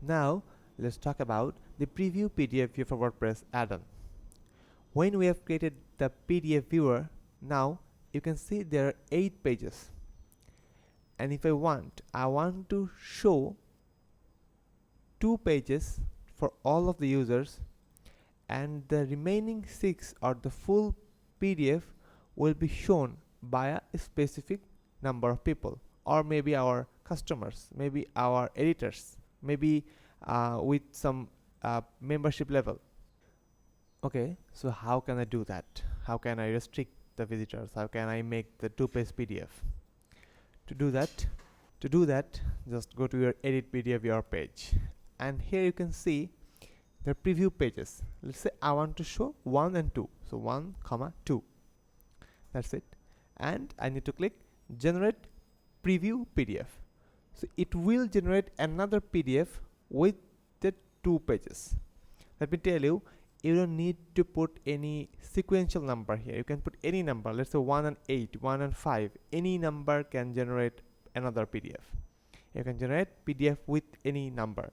Now let's talk about the preview PDF view for WordPress add-on. When we have created the PDF viewer, now you can see there are 8 pages, and if I want to show 2 pages for all of the users, and the remaining 6 or the full PDF will be shown by a specific number of people, or maybe our customers, maybe our editors, maybe with some membership level. Okay, so how can I do that? How can I restrict the visitors? How can I make the 2-page PDF? To do that, just go to your edit PDF viewer page, and here you can see the preview pages. Let's say I want to show 1 and 2, so 1, 2. That's it, and I need to click generate preview PDF. So it will generate another PDF with the 2 pages. Let me tell you, you don't need to put any sequential number here. You can put any number. Let's say 1 and 8, 1 and 5. Any number can generate another PDF. You can generate PDF with any number.